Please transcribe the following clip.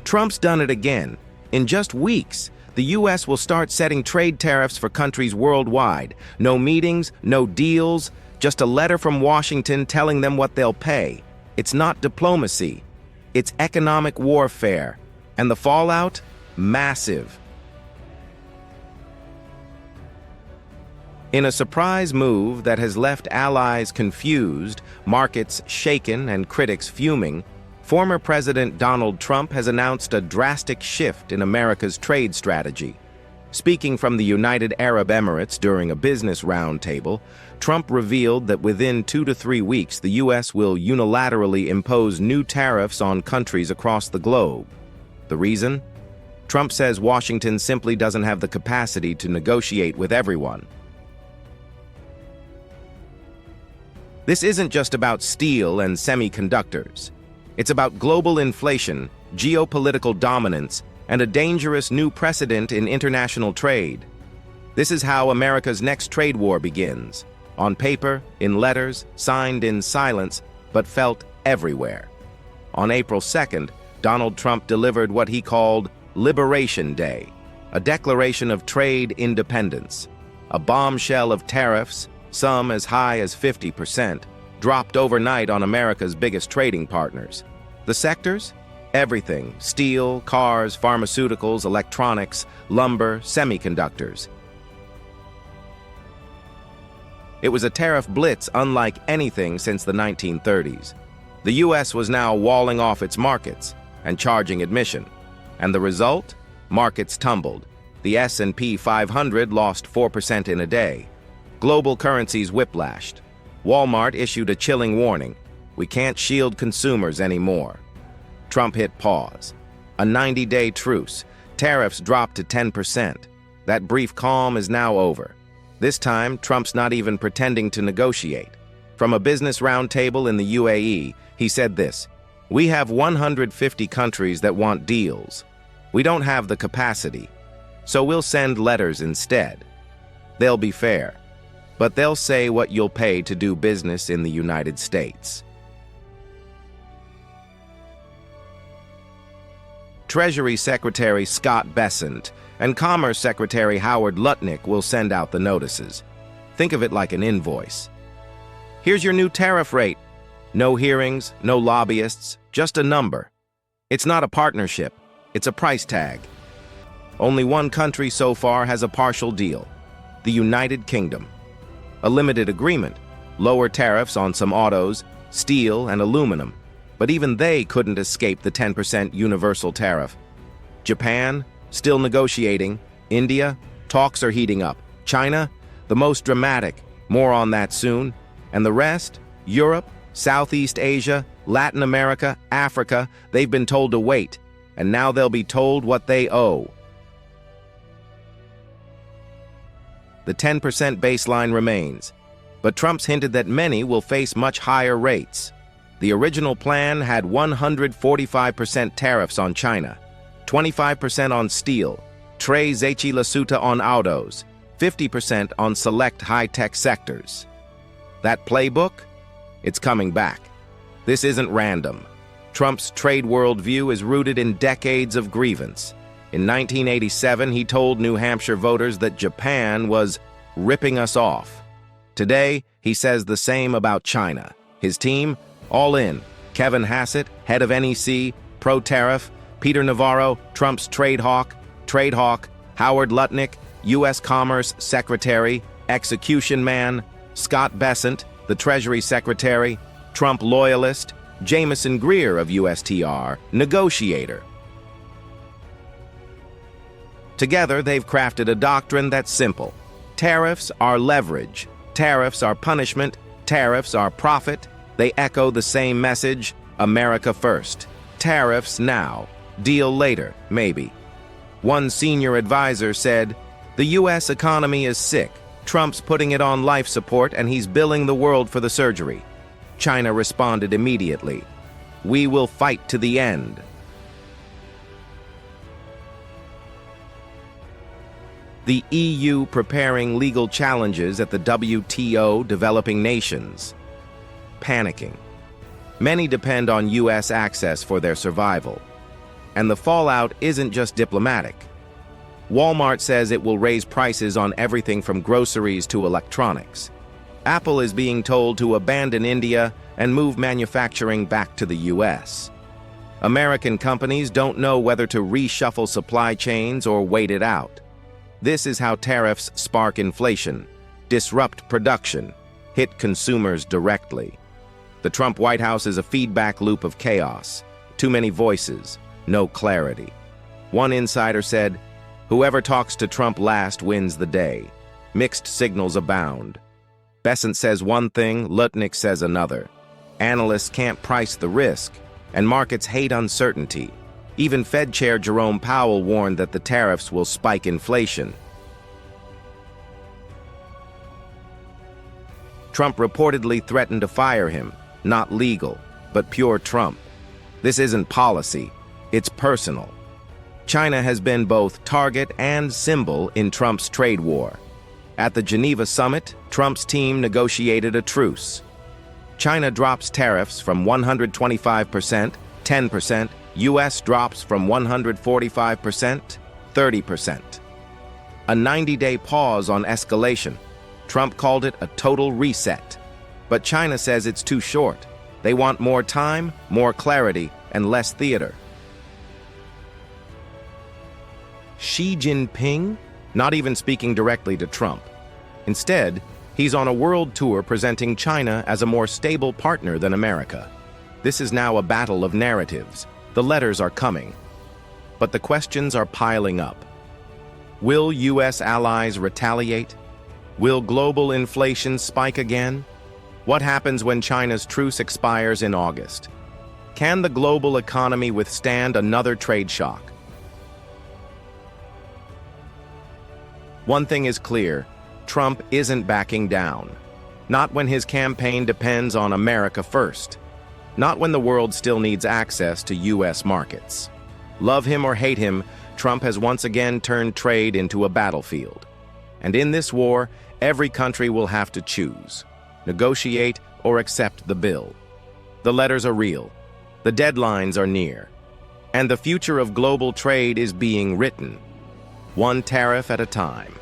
Trump's done it again. In just weeks, the U.S. will start setting trade tariffs for countries worldwide. No meetings, no deals, just a letter from Washington telling them what they'll pay. It's not diplomacy. It's economic warfare. And the fallout? Massive. In a surprise move that has left allies confused, markets shaken, and critics fuming, former President Donald Trump has announced a drastic shift in America's trade strategy. Speaking from the United Arab Emirates during a business roundtable, Trump revealed that within 2 to 3 weeks, the U.S. will unilaterally impose new tariffs on countries across the globe. The reason? Trump says Washington simply doesn't have the capacity to negotiate with everyone. This isn't just about steel and semiconductors. It's about global inflation, geopolitical dominance, and a dangerous new precedent in international trade. This is how America's next trade war begins. On paper, in letters, signed in silence, but felt everywhere. On April 2nd, Donald Trump delivered what he called Liberation Day, a declaration of trade independence. A bombshell of tariffs, some as high as 50%, dropped overnight on America's biggest trading partners. The sectors? Everything: steel, cars, pharmaceuticals, electronics, lumber, semiconductors. It was a tariff blitz unlike anything since the 1930s. The U.S. was now walling off its markets and charging admission. And the result? Markets tumbled. The S&P 500 lost 4% in a day. Global currencies whiplashed. Walmart issued a chilling warning: we can't shield consumers anymore. Trump hit pause. A 90-day truce. Tariffs dropped to 10%. That brief calm is now over. This time, Trump's not even pretending to negotiate. From a business roundtable in the UAE, he said this: "We have 150 countries that want deals. We don't have the capacity, so we'll send letters instead. They'll be fair, but they'll say what you'll pay to do business in the United States." Treasury Secretary Scott Bessent and Commerce Secretary Howard Lutnick will send out the notices. Think of it like an invoice. Here's your new tariff rate. No hearings, no lobbyists, just a number. It's not a partnership, it's a price tag. Only one country so far has a partial deal: the United Kingdom. A limited agreement, lower tariffs on some autos, steel, and aluminum, but even they couldn't escape the 10% universal tariff. Japan, still negotiating. India, talks are heating up. China, the most dramatic, more on that soon. And the rest, Europe, Southeast Asia, Latin America, Africa, they've been told to wait, and now they'll be told what they owe. The 10% baseline remains, but Trump's hinted that many will face much higher rates. The original plan had 145% tariffs on China, 25% on steel, tres lasuta on autos, 50% on select high-tech sectors. That playbook? It's coming back. This isn't random. Trump's trade worldview is rooted in decades of grievance. In 1987, he told New Hampshire voters that Japan was ripping us off. Today, he says the same about China. His team, all in. Kevin Hassett, head of NEC, pro-tariff; Peter Navarro, Trump's trade hawk; Howard Lutnick, U.S. Commerce Secretary, execution man; Scott Bessent, the Treasury Secretary; Trump loyalist; Jameson Greer of USTR, negotiator. Together, they've crafted a doctrine that's simple. Tariffs are leverage. Tariffs are punishment. Tariffs are profit. They echo the same message: America first. Tariffs now. Deal later, maybe. One senior advisor said, "The U.S. economy is sick. Trump's putting it on life support and he's billing the world for the surgery." China responded immediately, "We will fight to the end." The EU preparing legal challenges at the WTO developing nations. Panicking. Many depend on U.S. access for their survival. And the fallout isn't just diplomatic. Walmart says it will raise prices on everything from groceries to electronics. Apple is being told to abandon India and move manufacturing back to the US. American companies don't know whether to reshuffle supply chains or wait it out. This is how tariffs spark inflation, disrupt production, hit consumers directly. The Trump White House is a feedback loop of chaos. Too many voices, no clarity. One insider said, "Whoever talks to Trump last wins the day." Mixed signals abound. Besant says one thing, Lutnick says another. Analysts can't price the risk, and markets hate uncertainty. Even Fed Chair Jerome Powell warned that the tariffs will spike inflation. Trump reportedly threatened to fire him. Not legal, but pure Trump. This isn't policy, it's personal. China has been both target and symbol in Trump's trade war. At the Geneva summit, Trump's team negotiated a truce. China drops tariffs from 125%, 10%. US drops from 145%, 30%. A 90-day pause on escalation. Trump called it a total reset. But China says it's too short. They want more time, more clarity, and less theater. Xi Jinping? Not even speaking directly to Trump. Instead, he's on a world tour presenting China as a more stable partner than America. This is now a battle of narratives. The letters are coming. But the questions are piling up. Will US allies retaliate? Will global inflation spike again? What happens when China's truce expires in August? Can the global economy withstand another trade shock? One thing is clear, Trump isn't backing down. Not when his campaign depends on America first. Not when the world still needs access to US markets. Love him or hate him, Trump has once again turned trade into a battlefield. And in this war, every country will have to choose. Negotiate or accept the bill. The letters are real. The deadlines are near. And the future of global trade is being written, one tariff at a time.